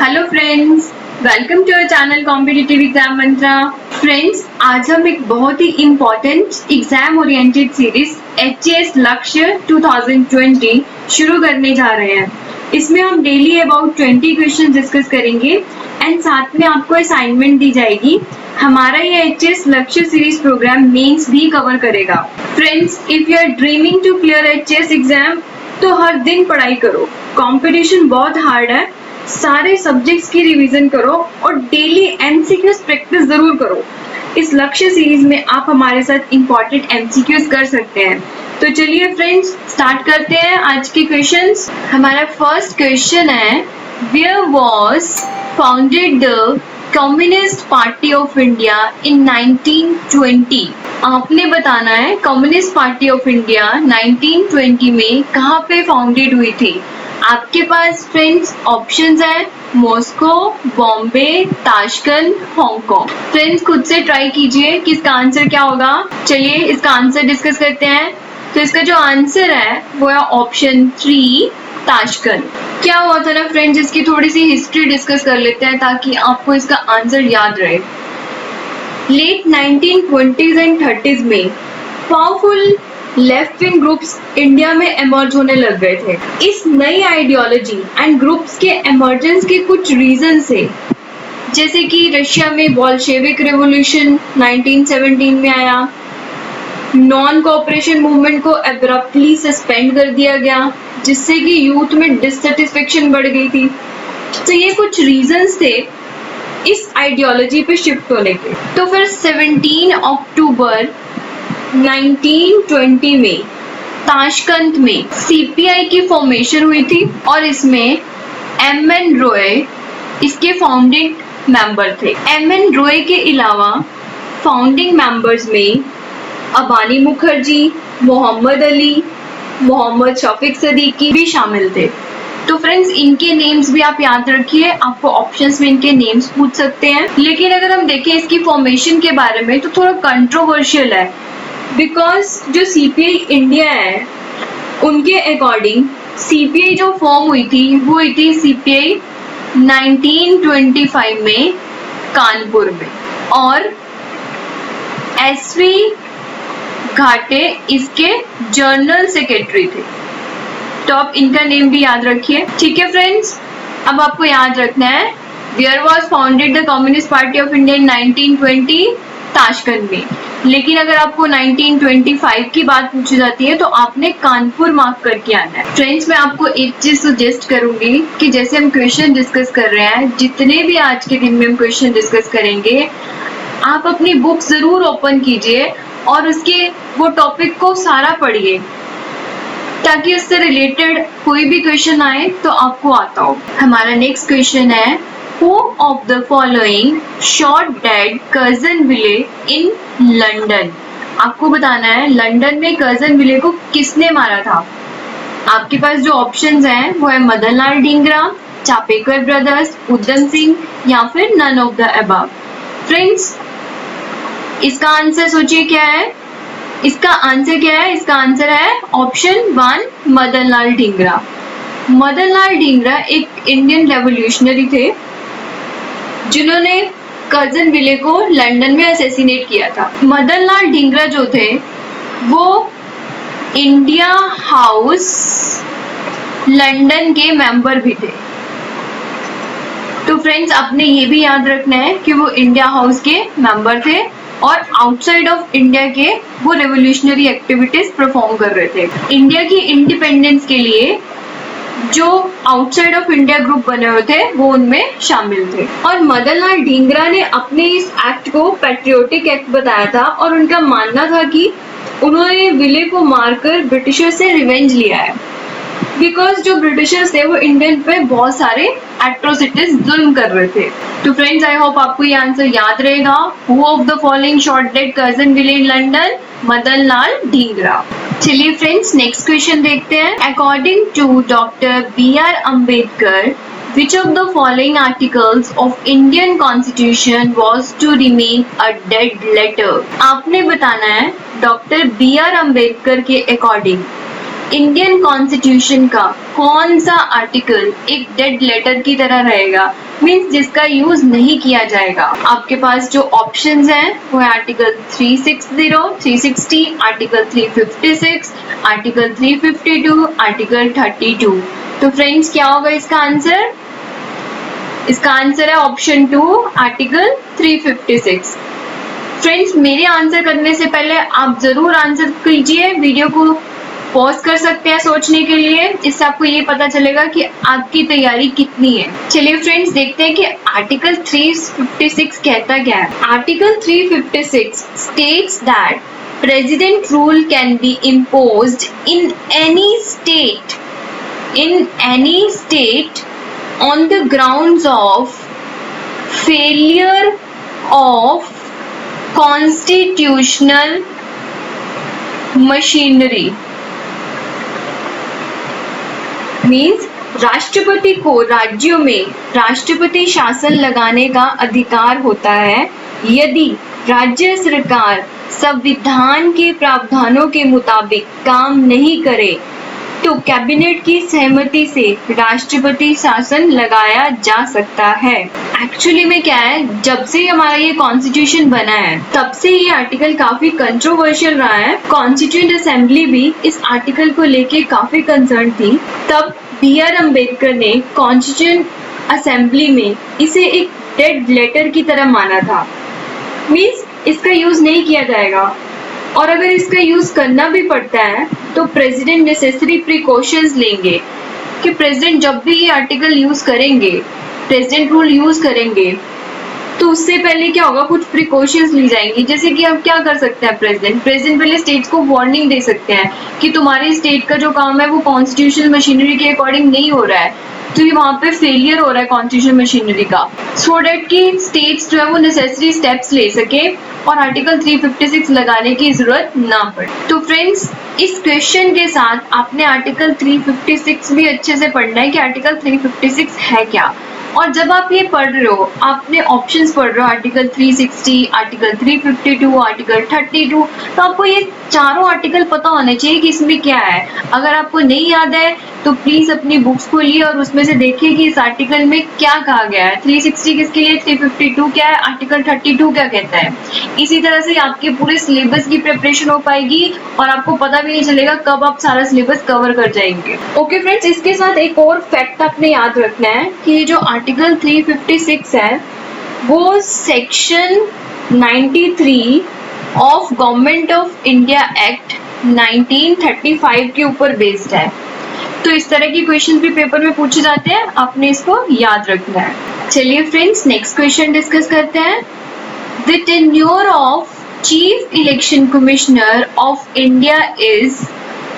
Hello friends, welcome to our channel competitive exam mantra. Friends, आज हम एक बहुत ही important exam oriented series HAS Lakshya 2020 शुरू करने जा रहे हैं। इसमें हम डेली अबाउट 20 क्वेश्चन डिस्कस करेंगे एंड साथ में आपको असाइनमेंट दी जाएगी। हमारा ये HAS Lakshya series programme mains भी कवर करेगा। Friends, if you are dreaming to clear HAS exam तो हर दिन पढ़ाई करो। कंपटीशन बहुत हार्ड है, सारे सब्जेक्ट्स की रिवीजन करो और डेली एमसीक्यूज प्रैक्टिस जरूर करो। इस लक्ष्य सीरीज में आप हमारे साथ इंपॉर्टेंट एमसीक्यूज कर सकते हैं। तो चलिए फ्रेंड्स, स्टार्ट करते हैं आज के क्वेश्चंस। हमारा फर्स्ट क्वेश्चन है, where was founded the Communist Party of India in 1920? आपने बताना है कम्युनिस्ट पार्टी ऑफ इंडिया 1920 में कहाँ पे फाउंडेड हुई थी। आपके पास फ्रेंड्स ऑप्शंस हैं Moscow, Bombay, Tashkent, Hong Kong. Friends खुद से ट्राई कीजिए कि इसका आंसर क्या होगा। चलिए इसका आंसर डिस्कस करते हैं। तो इसका जो आंसर है वो है ऑप्शन 3 ताशकंद। क्या हुआ था ना फ्रेंड्स, इसकी थोड़ी सी हिस्ट्री डिस्कस कर लेते हैं ताकि आपको इसका आंसर याद रहे। लेट 1920s एंड 30s में powerful left wing groups India में इमर्ज होने लग गए थे। इस नई आइडियोलॉजी एंड ग्रुप्स के इमर्जेंस के कुछ रीजन से, जैसे कि रशिया में बोल्शेविक रेवोल्यूशन 1917 में आया, नॉन कोऑपरेशन मूवमेंट को एब्रप्टली सस्पेंड कर दिया गया जिससे कि यूथ में डिससैटिस्फैक्शन बढ़ गई थी। तो ये कुछ रीजंस थे इस आइडियोलॉजी पे शिफ्ट होने के। तो फिर 17 अक्टूबर 1920 में ताशकंद में सीपीआई की फॉर्मेशन हुई थी और इसमें एम.एन. रॉय इसके फाउंडिंग मेंबर थे। एम.एन. रॉय के अलावा फाउंडिंग मेंबर्स में अबानी मुखर्जी, मोहम्मद अली, मोहम्मद शफीक सदीकी भी शामिल थे। तो फ्रेंड्स इनके नेम्स भी आप याद रखिए, आपको ऑप्शंस में इनके नेम्स पूछ सकते हैं। लेकिन अगर हम देखें इसकी फॉर्मेशन के बारे में तो थोड़ा कंट्रोवर्शियल है, बिकॉज जो सीपीआई इंडिया है उनके अकॉर्डिंग सीपीआई जो फॉर्म हुई थी वो हुई थी सीपीआई 1925 में कानपुर में, और एसवी घाटे इसके जनरल सेक्रेटरी थे। तो आप इनका नेम भी याद रखिए। ठीक है फ्रेंड्स, अब आपको याद रखना है where was founded the Communist Party of India in 1920 Tashkent में। लेकिन अगर आपको 1925 की बात पूछी जाती है तो आपने कानपुर मार्क करके आना है। फ्रेंड्स मैं आपको एक चीज सजेस्ट करूंगी कि जैसे हम क्वेश्चन डिस्कस कर रहे हैं, जितने भी आज के दिन में हम क्वेश्चन डिस्कस करेंगे, आप अपनी बुक जरूर ओपन कीजिए और उसके वो टॉपिक को सारा पढ़िए ताकि उससे रिलेटेड कोई भी क्वेश्चन आए तो आपको आता हो। हमारा नेक्स्ट क्वेश्चन है, Who of the following shot dead cousin Wyllie in London? आपको बताना है लंदन में cousin विले को किसने मारा था। आपके पास जो ऑप्शंस हैं वो है मदन लाल ढींगरा, चापेकर ब्रदर्स, उधम सिंह या फिर none of the above। Friends इसका आंसर सोचिए क्या है। इसका आंसर क्या है? इसका आंसर है ऑप्शन 1 मदन लाल ढींगरा। मदन लाल ढींगरा एक इंडियन रेवोल्यूशनरी थे जिन्होंने कजन विले को लंदन में असैसिनेट किया था। मदन लाल ढींगरा जो थे वो इंडिया हाउस लंदन के मेंबर भी थे। तो फ्रेंड्स आपने ये भी याद रखना है कि वो इंडिया हाउस के मेंबर थे और आउटसाइड ऑफ इंडिया के वो रेवोल्यूशनरी एक्टिविटीज परफॉर्म कर रहे थे। इंडिया की इंडिपेंडेंस के लिए जो आउटसाइड ऑफ इंडिया ग्रुप बने हुए थे वो उनमें शामिल थे। और मदन लाल ढींगरा ने अपने इस एक्ट को पैट्रियोटिक एक्ट बताया था और उनका मानना था कि उन्होंने विले को मारकर ब्रिटिशर्स से रिवेंज लिया है, बिकॉज जो ब्रिटिशर्स थे वो इंडियन पे बहुत सारे एट्रोसिटीज जुल्म कर रहे थे। तो फ्रेंड्स आई होप आपको ये आंसर याद रहेगा। Who of the following shot dead Curzon Wyllie in London? Madan Lal Dhingra. चलिए फ्रेंड्स नेक्स्ट क्वेश्चन देखते हैं। According to doctor B R. Ambedkar, which of the following articles of Indian Constitution was to remain a dead letter? आपने बताना है doctor B R. Ambedkar के according Indian constitution का कौन सा आर्टिकल एक डेड लेटर की तरह रहेगा, मीन्स जिसका यूज नहीं किया जाएगा? आपके पास जो ऑप्शंस हैं वो है आर्टिकल 360, 360, आर्टिकल 356, आर्टिकल 352, आर्टिकल 32। तो फ्रेंड्स क्या होगा इसका आंसर? इसका आंसर है ऑप्शन 2, आर्टिकल 356। फ्रेंड्स मेरे आंसर करने से पहले आप जरूर आंसर कीजिए, वीडियो को पॉज कर सकते हैं सोचने के लिए, इससे आपको ये पता चलेगा कि आपकी तैयारी कितनी है। चलिए फ्रेंड्स देखते हैं कि आर्टिकल 356 कहता क्या है। Article 356 states that president rule can be imposed in any state on the grounds of failure of constitutional machinery। Means राष्ट्रपति को राज्यों में राष्ट्रपति शासन लगाने का अधिकार होता है यदि राज्य सरकार संविधान के प्रावधानों के मुताबिक काम नहीं करे तो कैबिनेट की सहमति से राष्ट्रपति शासन लगाया जा सकता है। एक्चुअली में क्या है, जब से हमारा ये कॉन्स्टिट्यूशन बना है तब से ये आर्टिकल काफी कंट्रोवर्शियल रहा है। कॉन्स्टिट्यूएंट असेंबली भी इस आर्टिकल को लेके काफी कंसर्न थी। तब BR अम्बेडकर ने कॉन्स्टिट्यूएंट असेंबली में इसे एक डेड लेटर की तरह माना था, मीन्स इसका यूज नहीं किया जाएगा, और अगर इसका यूज करना भी पड़ता है तो प्रेसिडेंट नेसेसरी प्रिकॉशंस लेंगे कि प्रेसिडेंट जब भी ये आर्टिकल यूज करेंगे, प्रेसिडेंट रूल यूज करेंगे, तो उससे पहले क्या होगा, कुछ प्रिकॉशंस ली जाएंगी। जैसे कि अब क्या कर सकते हैं प्रेसिडेंट पहले स्टेट्स को वार्निंग दे सकते हैं कि तुम्हारे स्टेट का जो काम है वो कॉन्स्टिट्यूशनल मशीनरी के अकॉर्डिंग नहीं हो रहा है, तो ये वहाँ पे फेलियर हो रहा है कॉन्स्टिट्यूशनल मशीनरी का, सो डेट कि स्टेट्स जो है वो नेसेसरी स्टेप्स ले सके और आर्टिकल 356 लगाने की जरूरत ना पड़े। तो फ्रेंड्स इस क्वेश्चन के साथ आपने आर्टिकल 356 भी अच्छे से पढ़ना है कि आर्टिकल 356 है क्या। और जब आप ये पढ़ रहे हो, आपने ऑप्शंस पढ़ रहे हो आर्टिकल 360, आर्टिकल 352, आर्टिकल 32, तो आपको ये चारों आर्टिकल पता होने चाहिए कि इसमें क्या है। अगर आपको नहीं याद है तो प्लीज अपनी बुक्स खोलिए और उसमें से देखिए कि इस आर्टिकल में क्या कहा गया है। 360 किसके लिए, 352 क्या है, आर्टिकल 32 क्या कहता है। इसी तरह से आपके पूरे सिलेबस की प्रिपरेशन हो पाएगी और आपको पता भी नहीं चलेगा कब आप सारा सिलेबस कवर कर जाएंगे। ओके फ्रेंड्स, इसके साथ एक और फैक्ट आपने याद रखना है कि ये जो आर्टिकल 356 है वो section 93 of government of India act 1935 के ऊपर बेस्ड है। तो इस तरह के क्वेश्चन भी पेपर में पूछे जाते हैं, आपने इसको याद रखना है। चलिए फ्रेंड्स नेक्स्ट क्वेश्चन डिस्कस करते हैं। The tenure of chief election commissioner of India is,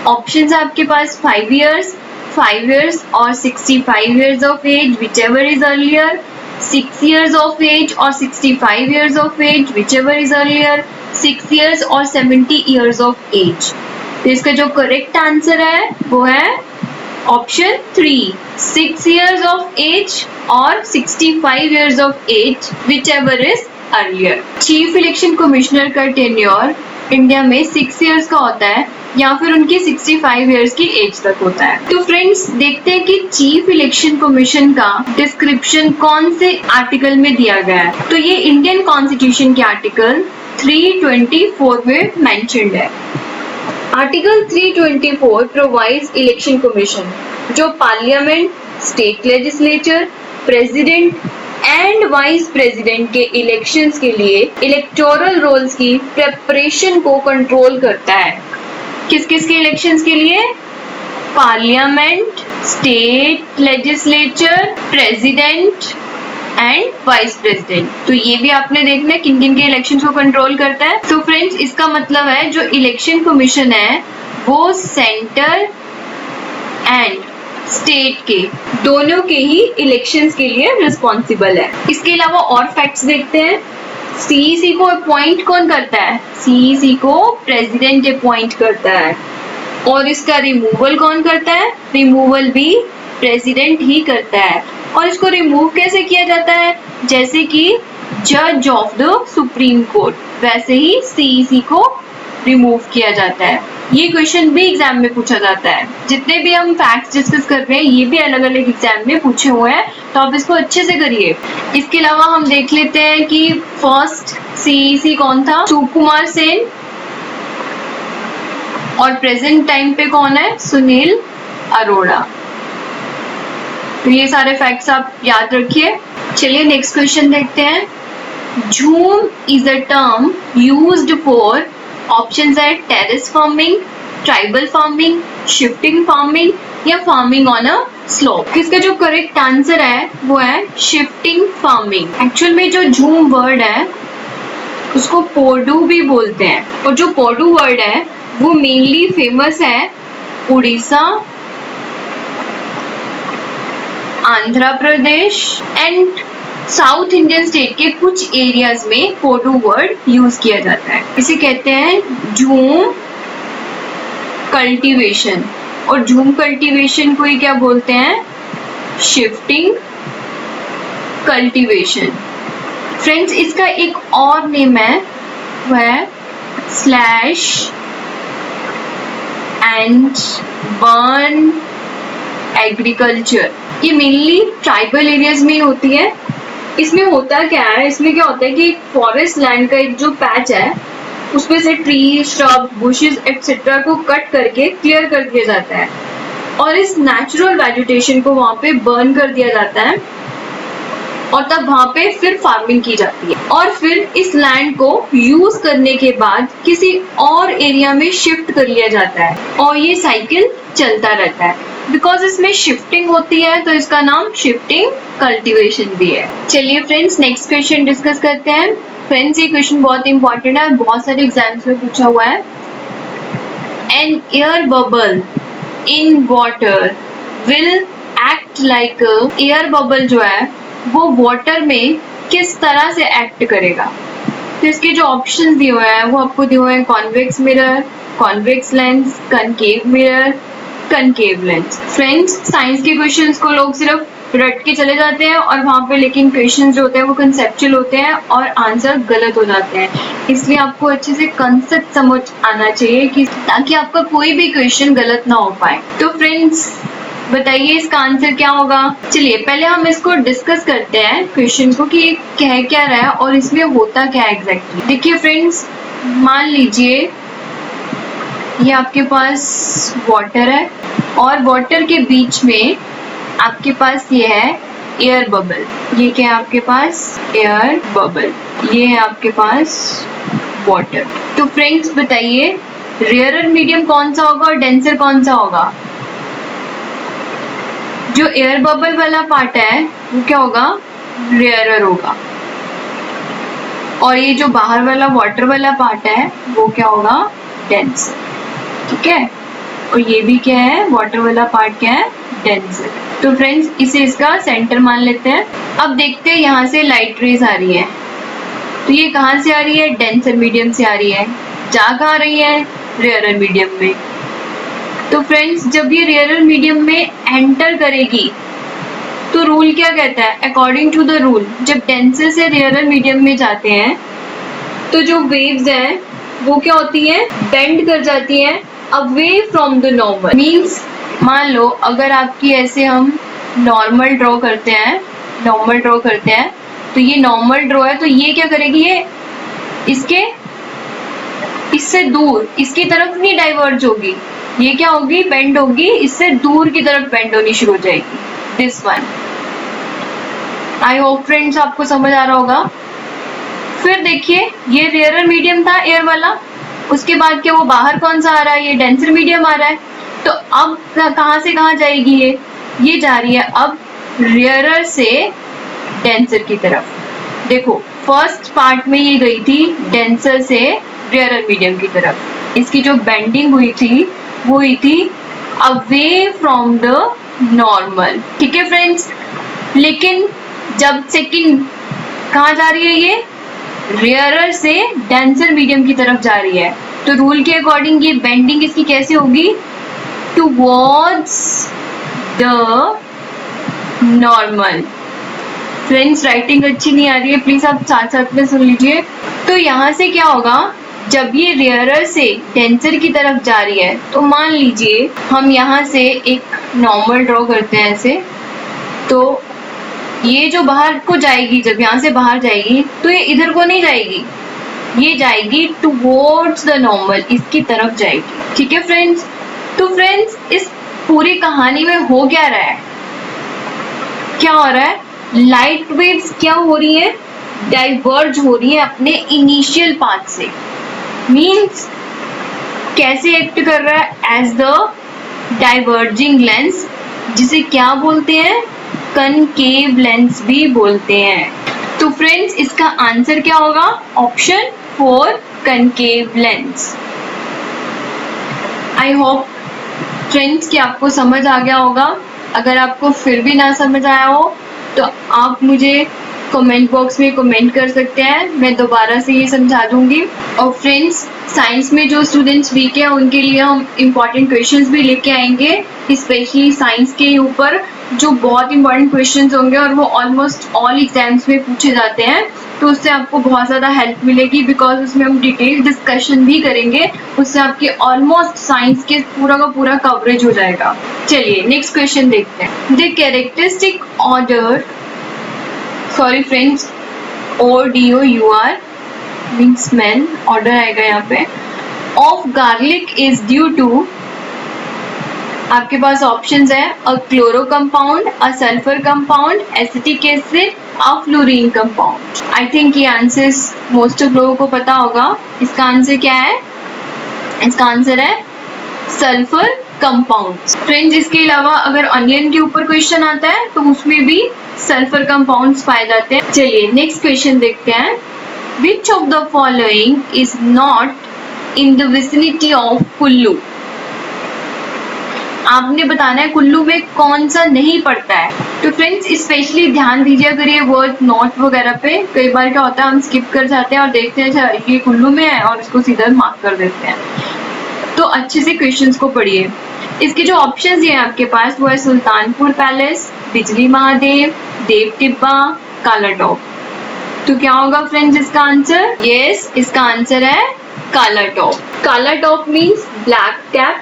options आपके पास 5 years, 5 years और 65 years of age, whichever is earlier, 6 years of age और 65 years of age, whichever is earlier, 6 years और 70 years of age। तो इसका जो correct answer है वो है ऑप्शन 3, 6 years of age और 65 years of age, whichever is earlier। Chief election commissioner का टेन्योर इंडिया में 6 years का होता है या फिर उनकी 65 years की एज तक होता है। तो फ्रेंड्स देखते हैं कि चीफ इलेक्शन कमीशन का डिस्क्रिप्शन कौन से आर्टिकल में दिया गया है। तो ये इंडियन कॉन्स्टिट्यूशन के आर्टिकल 324 में मेंशन्ड है। आर्टिकल 324 प्रोवाइड्स इलेक्शन कमीशन जो parliament, state legislature, president and vice president के इलेक्शंस के लिए इलेक्टोरल रोल्स की प्रिपरेशन को कंट्रोल करता है। किस किस के इलेक्शंस के लिए? Parliament, state legislature, president and vice president. तो ये भी आपने देखना है किन किन के इलेक्शंस को कंट्रोल करता है। तो फ्रेंड्स इसका मतलब है जो इलेक्शन कमीशन है वो सेंटर एंड स्टेट के दोनों के ही इलेक्शंस के लिए रिस्पॉन्सिबल है। इसके अलावा और फैक्ट्स देखते हैं। सीईसी को अपॉइंट कौन करता है? सीईसी को प्रेसिडेंट अपॉइंट करता है। और इसका रिमूवल कौन करता है? रिमूवल भी प्रेसिडेंट ही करता है। और इसको रिमूव कैसे किया जाता है? जैसे कि जज ऑफ द सुप्रीम कोर्ट, वैसे ही सीईसी को रिमूव किया जाता है। ये क्वेश्चन भी एग्जाम में पूछा जाता है। जितने भी हम फैक्ट्स डिस्कस कर रहे हैं ये भी अलग अलग एग्जाम में पूछे हुए हैं, तो आप इसको अच्छे से करिए। इसके अलावा हम देख लेते हैं कि फर्स्ट सीईसी कौन था, सुकुमार सेन, और प्रेजेंट टाइम पे कौन है, सुनील अरोड़ा। तो ये सारे फैक्ट्स आप याद रखिए। चलिए नेक्स्ट क्वेश्चन देखते हैं। Jhum is a term used for, options है terrace farming, tribal farming, shifting farming या फार्मिंग ऑन अ स्लोप। इसका जो करेक्ट आंसर है वो है शिफ्टिंग फार्मिंग। एक्चुअल में जो झूम वर्ड है उसको पोडू भी बोलते हैं, और जो पोडू वर्ड है वो मेनली फेमस है Orissa, Andhra Pradesh and south Indian state के कुछ एरियाज में पोडू वर्ड यूज किया जाता है। इसे कहते हैं झूम कल्टीवेशन, और झूम कल्टीवेशन को ही क्या बोलते हैं, शिफ्टिंग कल्टीवेशन। फ्रेंड्स इसका एक और नेम है, वो है स्लैश एंड बर्न एग्रीकल्चर। ये मेनली ट्राइबल एरियाज में होती है। इसमें होता क्या है, इसमें क्या होता है कि फॉरेस्ट लैंड का एक जो पैच है उसमें से ट्री, श्रब, बुशेस एक्सेट्रा को कट करके क्लियर कर दिया जाता है, और इस नेचुरल वेजिटेशन को वहां पे बर्न कर दिया जाता है, और तब वहां पे फिर फार्मिंग की जाती है, और फिर इस लैंड को यूज करने के बाद किसी और एरिया में शिफ्ट कर लिया जाता है, और ये साइकिल चलता रहता है। बिकॉज इसमें शिफ्टिंग होती है तो इसका नाम शिफ्टिंग कल्टीवेशन भी है। चलिए फ्रेंड्स नेक्स्ट क्वेश्चन डिस्कस करते हैं। फ्रेंड्स ये क्वेश्चन बहुत इंपॉर्टेंट है, बहुत सारे एग्जाम्स में पूछा हुआ है। An air bubble in water will act like, air bubble जो है वो वाटर में किस तरह से एक्ट करेगा। तो इसके जो ऑप्शंस दिए हुए हैं वो आपको दिए हुए हैं convex mirror, convex lens, concave mirror, concave lens. Friends science के क्वेश्चंस को लोग सिर्फ रट के चले जाते हैं, और वहां पे लेकिन क्वेश्चंस जो होते हैं वो कंसेप्चुअल होते हैं और आंसर गलत हो जाते हैं। इसलिए आपको अच्छे से कंसेप्ट समझ आना चाहिए कि ताकि आपका कोई भी क्वेश्चन गलत ना हो पाए। तो फ्रेंड्स बताइए इसका आंसर क्या होगा। चलिए पहले हम इसको डिस्कस करते हैं क्वेश्चन को कि ये कह क्या रहा है और इसमें होता क्या है एग्जैक्टली। देखिए फ्रेंड्स मान लीजिए ये आपके पास वाटर है, और वाटर के बीच में आपके पास ये है एयर बबल। ये क्या है आपके पास, एयर बबल। ये है आपके पास वाटर। तो फ्रेंड्स बताइए रेयरर मीडियम कौन सा होगा और डेंसर कौन सा होगा। जो एयर बबल वाला पार्ट है वो क्या होगा, रेयरर होगा, और ये जो बाहर वाला वाटर वाला पार्ट है वो क्या होगा, डेंसर। ठीक है, और ये भी क्या है, वाटर वाला पार्ट क्या है, डेंसर। तो फ्रेंड्स इसे इसका सेंटर मान लेते हैं। अब देखते हैं यहाँ से लाइट रेज आ रही है, तो ये कहाँ से आ रही है, डेंसर मीडियम से आ रही है। जा कहाँ रही है, रेयरर मीडियम में। तो फ्रेंड्स जब ये रेयरर मीडियम में एंटर करेगी तो रूल क्या कहता है, अकॉर्डिंग टू द रूल जब डेंसर से रेयरर मीडियम में जाते हैं तो जो वेव्स हैं वो क्या होती हैं, बेंड कर जाती हैं away from the normal. Means मान लो अगर आपकी ऐसे हम नॉर्मल ड्रॉ करते हैं, तो ये नॉर्मल ड्रॉ है, तो ये क्या करेगी, ये इससे दूर इसकी तरफ नहीं डाइवर्ज होगी, ये क्या होगी, बेंड होगी, इससे दूर की तरफ बेंड होनी शुरू हो जाएगी, this one. I hope friends आपको समझ आ रहा होगा। फिर देखिए ये रेयरर मीडियम था एयर वाला, उसके बाद क्या वो बाहर कौन सा आ रहा है, ये डेंसर मीडियम आ रहा है। तो अब कहाँ से कहाँ जाएगी, ये जा रही है अब रेयरर से डेंसर की तरफ। देखो फर्स्ट पार्ट में ये गई थी डेंसर से रेयरर मीडियम की तरफ, इसकी जो बेंडिंग हुई थी वो हुई थी अवे फ्रॉम द नॉर्मल। ठीक है फ्रेंड्स, लेकिन जब सेकंड कहाँ जा रही है, ये रेयरर से डेंसर मीडियम की तरफ जा रही है, तो रूल के अकॉर्डिंग ये बेंडिंग इसकी कैसे होगी, towards the normal. Friends writing अच्छी नहीं आ रही है, प्लीज आप साथ साथ में सुन लीजिए। तो यहाँ से क्या होगा, जब ये रेयरर से डेंसर की तरफ जा रही है तो मान लीजिए हम यहाँ से एक नॉर्मल ड्रॉ करते हैं ऐसे, तो ये जो बाहर को जाएगी, जब यहाँ से बाहर जाएगी तो ये इधर को नहीं जाएगी, ये जाएगी टुवर्ड्स द नॉर्मल, इसकी तरफ जाएगी। ठीक है फ्रेंड्स, तो फ्रेंड्स इस पूरी कहानी में हो क्या रहा है, क्या हो रहा है, लाइट वेव्स क्या हो रही है, डाइवर्ज हो रही है अपने इनिशियल पाथ से। मीन्स कैसे एक्ट कर रहा है, एज द डाइवर्जिंग लेंस, जिसे क्या बोलते हैं, कनकेव लेंस भी बोलते हैं। तो फ्रेंड्स इसका आंसर क्या होगा, option 4 concave lens. I hope friends कि आपको समझ आ गया होगा। अगर आपको फिर भी ना समझ आया हो तो आप मुझे कमेंट बॉक्स में कमेंट कर सकते हैं, मैं दोबारा से ये समझा दूंगी। और फ्रेंड्स साइंस में जो स्टूडेंट्स वीक है उनके लिए हम इम्पॉर्टेंट क्वेश्चंस भी लेके आएंगे, स्पेशली साइंस के ऊपर जो बहुत इंपॉर्टेंट क्वेश्चंस होंगे और वो ऑलमोस्ट ऑल एग्जाम्स में पूछे जाते हैं, तो उससे आपको बहुत ज़्यादा हेल्प मिलेगी, बिकॉज उसमें हम डिटेल डिस्कशन भी करेंगे, उससे आपके ऑलमोस्ट साइंस के पूरा का पूरा कवरेज हो जाएगा। चलिए नेक्स्ट क्वेश्चन देखते हैं। The characteristic odour, sorry friends, ODOUR means smell, odour आएगा यहाँ पे, of garlic is due to, आपके पास ऑप्शंस है, a chloro compound, a sulphur compound, acetic acid, a fluorine compound. I think ये आंसर्स मोस्ट ऑफ लोगों को पता होगा। इसका आंसर क्या है, इसका आंसर है सल्फर कंपाउंड। फ्रेंड्स इसके अलावा अगर अनियन के ऊपर क्वेश्चन आता है तो उसमें भी सल्फर कंपाउंड्स पाए जाते हैं। चलिए नेक्स्ट क्वेश्चन देखते हैं। Which of the following is not in the vicinity of Kullu? आपने बताना है कुल्लू में कौन सा नहीं पड़ता है। तो फ्रेंड्स स्पेशली ध्यान दीजिए अगर ये वर्ड नॉट वगैरह पे, कई बार क्या होता है हम स्किप कर जाते हैं और देखते हैं अच्छा ये कुल्लू में है और इसको सीधा मार्क कर देते हैं। तो अच्छे से क्वेश्चंस को पढ़िए। इसके जो ऑप्शंस हैं आपके पास वो है सुल्तानपुर पैलेस, बिजली महादेव, देव टिब्बा, काला टॉप। तो क्या होगा फ्रेंड्स इसका आंसर, यस इसका आंसर है काला टॉप। काला टॉप मीन्स ब्लैक कैप,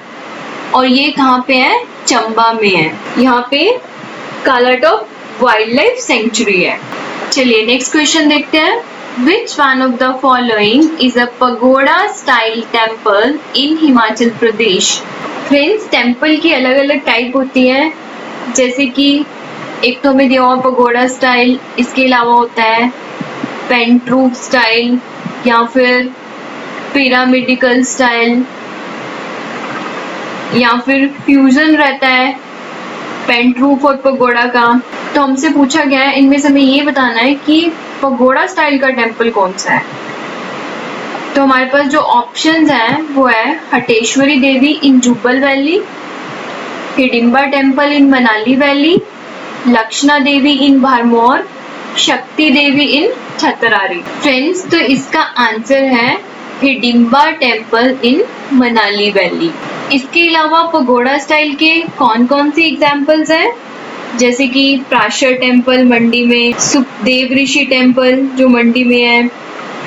और ये कहाँ पे है, चंबा में है। यहाँ पे काला टॉप वाइल्ड लाइफ सेंचुरी है। चलिए नेक्स्ट क्वेश्चन देखते हैं। Which one of the following is a pagoda style temple in Himachal Pradesh? Friends temple की अलग अलग टाइप होती है, जैसे कि एक तो हमें दिया हुआ पगोड़ा स्टाइल, इसके अलावा होता है पेंट्रूफ स्टाइल या फिर पिरामिडिकल स्टाइल, या फिर फ्यूजन रहता है पेंट्रूफ और पगोड़ा का। तो हमसे पूछा गया है इनमें से हमें ये बताना है कि पगोड़ा स्टाइल का टेम्पल कौन सा है। तो हमारे पास जो ऑप्शंस हैं वो है Hateshwari Devi in Jubbal valley, Hidimba temple in Manali valley, Lakshana Devi in Bharmour, Shakti Devi in Chhatrari. Friends तो इसका आंसर है Hidimba temple in Manali valley. इसके अलावा पगोड़ा स्टाइल के कौन कौन सी एग्जाम्पल्स हैं, जैसे कि प्राशर टेम्पल मंडी में, सुखदेव ऋषि टेम्पल जो मंडी में है,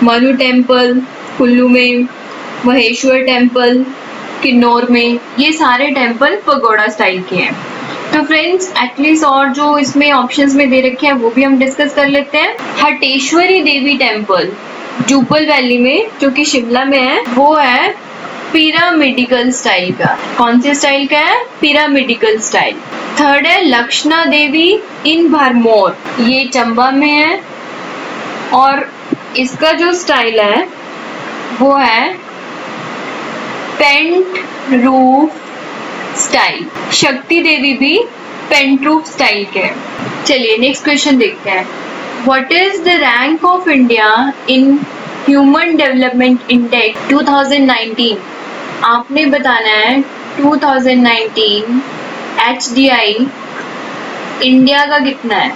मनु टेम्पल कुल्लू में, महेश्वर टेम्पल किन्नौर में, ये सारे टेम्पल पगोड़ा स्टाइल के हैं। तो फ्रेंड्स एटलीस्ट और जो इसमें ऑप्शंस में दे रखे हैं वो भी हम डिस्कस कर लेते हैं। हटेश्वरी देवी टेम्पल जुब्बल वैली में जो कि शिमला में है, वो है पिरामिडिकल स्टाइल का। कौन से स्टाइल का है, पिरामिडिकल स्टाइल। थर्ड है लक्षणा देवी इन भरमौर, ये चंबा में है, और इसका जो स्टाइल है वो है पेंट रूफ स्टाइल। शक्ति देवी भी पेंट रूफ स्टाइल के हैं। चलिए नेक्स्ट क्वेश्चन देखते हैं। What is the rank of India in human development index 2019? आपने बताना है 2019 HDI इंडिया का कितना है,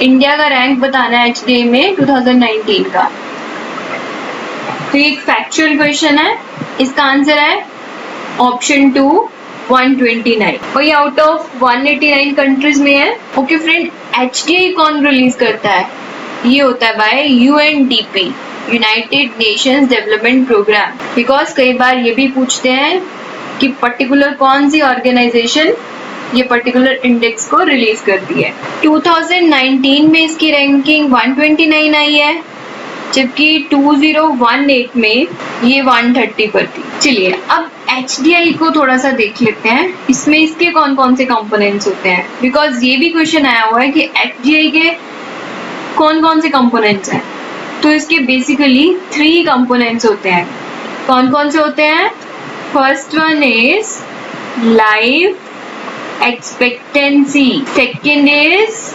इंडिया का रैंक बताना है HDI में 2019 का। तो ये एक फैक्चुअल क्वेश्चन है, इसका आंसर है ऑप्शन 2 129, और ये आउट ऑफ 189 कंट्रीज में है। ओके फ्रेंड, HDI कौन रिलीज करता है, ये होता है by UNDP, United Nations Development Programme. Because कई बार ये भी पूछते हैं कि पर्टिकुलर कौन सी ऑर्गेनाइजेशन ये पर्टिकुलर इंडेक्स को रिलीज करती है। 2019 में इसकी रैंकिंग 129 आई है, जबकि 2018 में ये 130 पर थी। चलिए अब HDI को थोड़ा सा देख लेते हैं, इसमें इसके कौन कौन से कंपोनेंट्स होते हैं। बिकॉज ये भी क्वेश्चन आया हुआ है कि HDI के कौन कौन से कंपोनेंट्स हैं। तो इसके बेसिकली 3 कंपोनेंट्स होते हैं। कौन कौन से होते हैं? First one is life expectancy, second is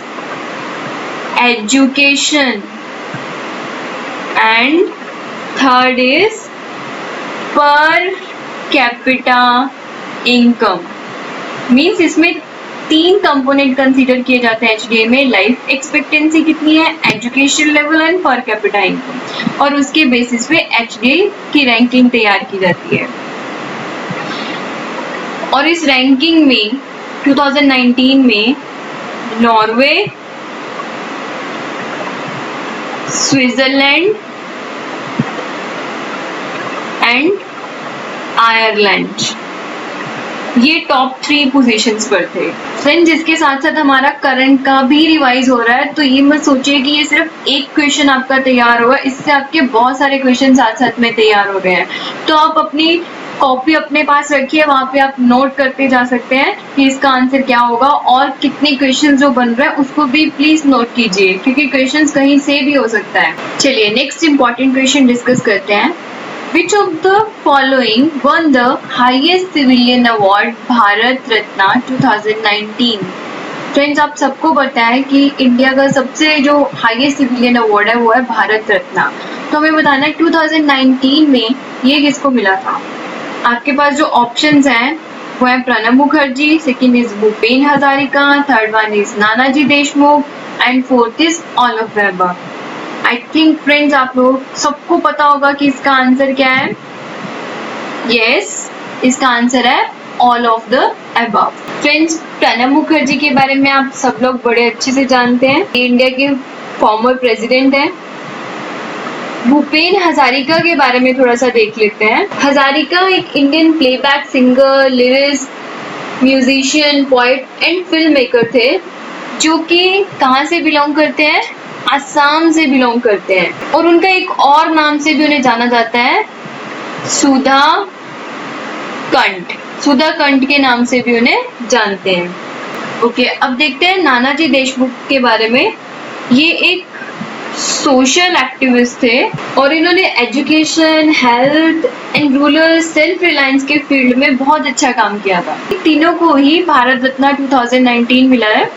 education and third is per capita income. Means इसमें 3 कंपोनेंट कंसीडर किए जाते हैं HDI में। लाइफ एक्सपेक्टेंसी कितनी है, education level and per capita income, और उसके बेसिस पे HDI की रैंकिंग तैयार की जाती है। और इस रैंकिंग में 2019 में नॉर्वे, स्विट्जरलैंड एंड आयरलैंड, ये टॉप 3 पोजीशंस पर थे। फ्रेंड, जिसके साथ साथ हमारा करंट का भी रिवाइज हो रहा है, तो ये मत सोचिए कि ये सिर्फ एक क्वेश्चन आपका तैयार हुआ, इससे आपके बहुत सारे क्वेश्चन साथ साथ में तैयार हो रहे हैं। तो आप अपनी कॉपी अपने पास रखिए, वहां पे आप नोट करते जा सकते हैं कि इसका आंसर क्या होगा, और कितने क्वेश्चन जो बन रहे हैं उसको भी प्लीज नोट कीजिए, क्योंकि क्वेश्चन कहीं से भी हो सकता है। चलिए नेक्स्ट इंपॉर्टेंट क्वेश्चन डिस्कस करते हैं। Which of the following won the highest civilian award Bharat Ratna 2019? Friends, आप सबको पता है कि इंडिया का सबसे जो हाईएस्ट सिविलियन अवार्ड है वो है भारत रत्ना। तो हमें बताना है 2019 में ये किसको मिला था। आपके पास जो ऑप्शंस हैं वो है Pranab Mukherjee, second is Bhupen Hazarika, third one is Nanaji Deshmukh and fourth is all of the above. I think friends आप लोग सबको पता होगा कि इसका आंसर क्या है। यस, इसका आंसर है all of the above. Friends, Pranab Mukherjee के बारे में आप सब लोग बड़े अच्छे से जानते हैं, ये इंडिया के फॉर्मर प्रेसिडेंट हैं। भूपेन हजारिका के बारे में थोड़ा सा देख लेते हैं। हजारिका एक Indian playback singer, lyrist, musician, poet and film maker थे, जो कि कहाँ से बिलोंग करते हैं? असम से बिलोंग करते हैं। और उनका एक और नाम से भी उन्हें जाना जाता है, सुधा कंठ। सुधा कंठ के नाम से भी उन्हें जानते हैं। ओके, अब देखते हैं नानाजी देशमुख के बारे में। ये एक सोशल एक्टिविस्ट थे और इन्होंने education, health and rural self reliance के फील्ड में बहुत अच्छा काम किया था। तीनों को ही भारत रत्न 2019 मिला है।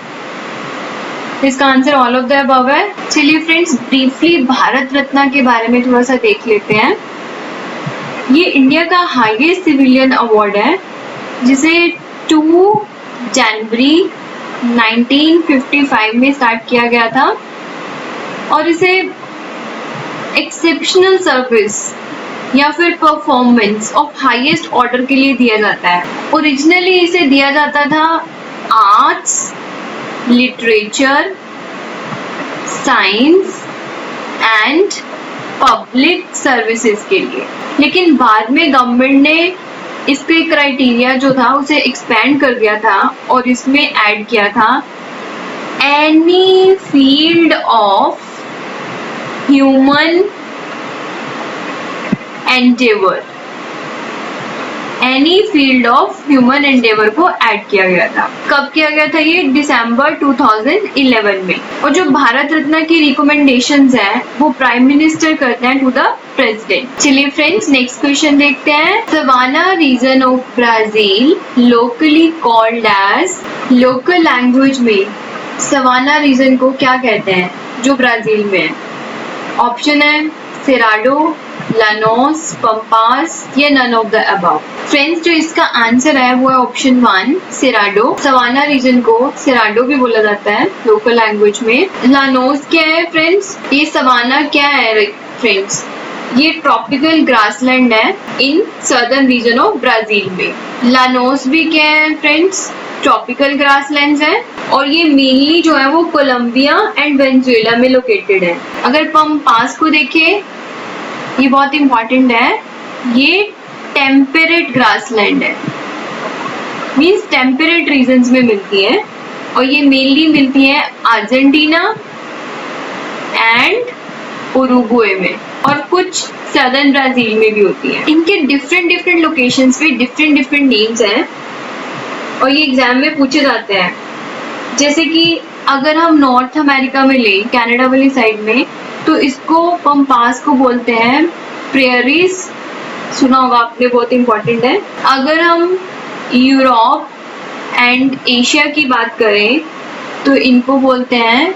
इसका answer all of the above है। चलिए फ्रेंड्स, ब्रीफली भारत रत्न के बारे में थोड़ा सा देख लेते हैं। ये इंडिया का हाईएस्ट सिविलियन अवार्ड है, जिसे 2 जनवरी 1955 में स्टार्ट किया गया था, और इसे एक्सेप्शनल सर्विस या फिर परफॉर्मेंस ऑफ हाईएस्ट ऑर्डर के लिए दिया जाता है। ओरिजिनली इसे दिया जाता था arts, literature, science and public services के लिए, लेकिन बाद में गवर्नमेंट ने इसके क्राइटेरिया जो था उसे एक्सपेंड कर दिया था और इसमें ऐड किया था any field of human Endeavour. Any field of human Endeavour को ऐड किया गया था। कब किया गया था ये? दिसंबर 2011 में। और जो भारत रत्न की रिकमेंडेशंस हैं वो प्राइम मिनिस्टर करते हैं टू द प्रेसिडेंट। चलिए फ्रेंड्स, नेक्स्ट क्वेश्चन देखते हैं। Savanna region of Brazil locally called as, local language में सवाना रीजन को क्या कहते हैं जो ब्राजील में है? ऑप्शन है सेराडो, लानोस, पंपास या none of the above. Friends, जो इसका आंसर है वो है ऑप्शन 1 सेराडो। सवाना रीजन को सेराडो भी बोला जाता है लोकल लैंग्वेज में। लानोस क्या है फ्रेंड्स? ये सवाना क्या है फ्रेंड्स? ये ट्रॉपिकल ग्रासलैंड है in southern reason of Brazil में। लानोस भी क्या है फ्रेंड्स? ट्रॉपिकल ग्रासलैंड्स है, और ये मेनली जो है वो कोलंबिया एंड वेनेजुएला में लोकेटेड है। अगर पंपास को देखें ये बहुत इंपॉर्टेंट है, ये टेम्परेट ग्रासलैंड है, मीन्स टेम्परेट रीजन्स में मिलती है और ये मेनली मिलती है अर्जेंटीना एंड उरुग्वे में और कुछ सदर्न ब्राजील में भी होती है। इनके डिफरेंट लोकेशंस पे डिफरेंट नेम्स हैं और ये एग्जाम में पूछे जाते हैं। जैसे कि अगर हम नॉर्थ अमेरिका में ले, कनाडा वाली साइड में, तो इसको पम्पास को बोलते हैं प्रेयरीज, सुना होगा आपने, बहुत इंपॉर्टेंट है। अगर हम यूरोप एंड एशिया की बात करें तो इनको बोलते हैं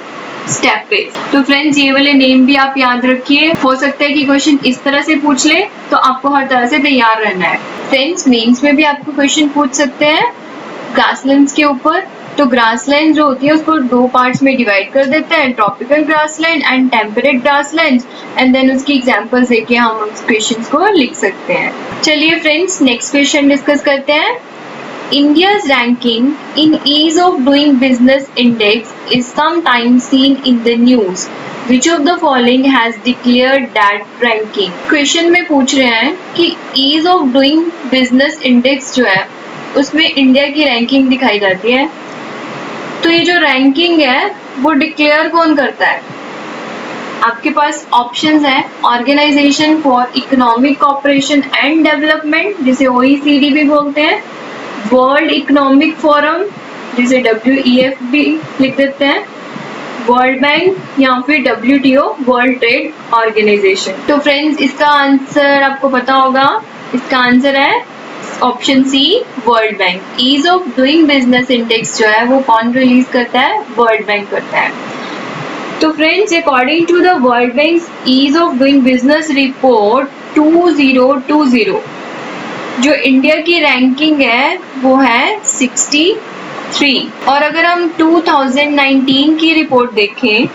स्टेपेज। तो फ्रेंड्स ये वाले नेम भी आप याद रखिए, हो सकता है कि क्वेश्चन इस तरह से पूछ ले, तो आपको हर तरह से तैयार रहना है। फ्रेंड्स मेंस में भी आपको क्वेश्चन पूछ सकते हैं ग्रासलैंड्स के ऊपर। तो ग्रासलैंड जो होती है उसको दो पार्ट्स में डिवाइड कर देते हैं, tropical grassland and temperate grassland, and then उसकी एग्जांपल्स देके हम उस क्वेश्चंस को लिख सकते हैं। चलिए फ्रेंड्स नेक्स्ट क्वेश्चन डिस्कस करते हैं। India's ranking in ease of doing business index is sometimes seen in the news. Which of the following has declared that ranking? Question में पूछ रहे हैं कि ease of doing business index जो है उसमें इंडिया की रैंकिंग दिखाई जाती है। तो ये जो रैंकिंग है वो डिक्लेयर कौन करता है? आपके पास ऑप्शंस हैं, Organisation for Economic Co-operation and Development जिसे OECD भी बोलते हैं, वर्ल्ड इकोनॉमिक फोरम जिसे WEF भी लिख देते हैं, वर्ल्ड बैंक या फिर WTO वर्ल्ड ट्रेड ऑर्गेनाइजेशन। तो फ्रेंड्स इसका आंसर आपको पता होगा, इसका आंसर है option C World Bank. Ease of doing business index जो है वो कौन रिलीज करता है? वर्ल्ड बैंक करता है। तो friends according to the World Bank ease of doing business report 2020 जो इंडिया की रैंकिंग है वो है 63। और अगर हम 2019 की रिपोर्ट देखें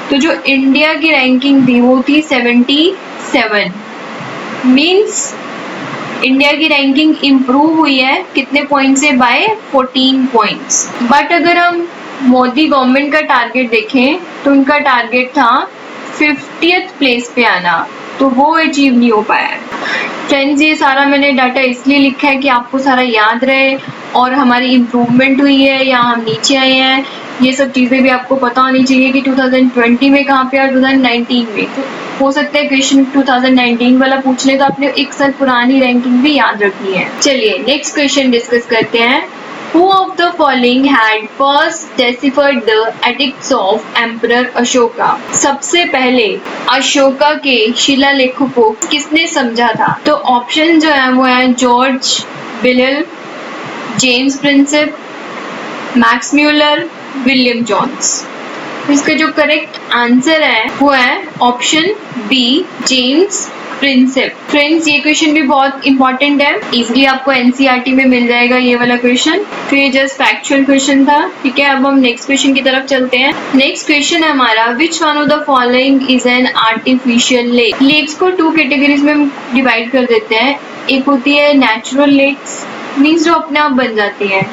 तो जो इंडिया की रैंकिंग थी वो थी 77। मीन्स इंडिया की रैंकिंग इम्प्रूव हुई है कितने पॉइंट से? Bye 14 points. बट अगर हम मोदी गवर्नमेंट का टारगेट देखें तो उनका टारगेट था 50th प्लेस पे आना, तो वो अचीव नहीं हो पाया। फ्रेंड्स ये सारा मैंने डाटा इसलिए लिखा है कि आपको सारा याद रहे और हमारी इम्प्रूवमेंट हुई है या हम नीचे आए हैं, ये सब चीज़ें भी आपको पता होनी चाहिए कि 2020 में कहाँ पे और 2019 में। तो हो सकता है क्वेश्चन 2019 वाला पूछ ले तो आपने एक साल पुरानी रैंकिंग भी याद रखनी है। चलिए नेक्स्ट क्वेश्चन डिस्कस करते हैं। Who of the following had first deciphered the edicts of Emperor Ashoka? सबसे पहले अशोका के शिलालेखों को किसने समझा था? तो ऑप्शन जो है वो है जॉर्ज बिलिल, James Prinsep, Max Muller, William Jones. इसका जो करेक्ट आंसर है वो है option B James Prinsep. Friends ये क्वेश्चन भी बहुत इंपॉर्टेंट है, इजीली आपको NCERT में मिल जाएगा ये वाला क्वेश्चन। तो ये जस्ट फैक्चुअल क्वेश्चन था, ठीक है। अब हम नेक्स्ट क्वेश्चन की तरफ चलते हैं। नेक्स्ट क्वेश्चन है हमारा, which one of the following is an artificial lake? Lakes को टू कैटेगरीज में हम डिवाइड कर देते हैं। एक होती है नेचुरल लेक्स, मीन्स जो अपने आप बन जाती है।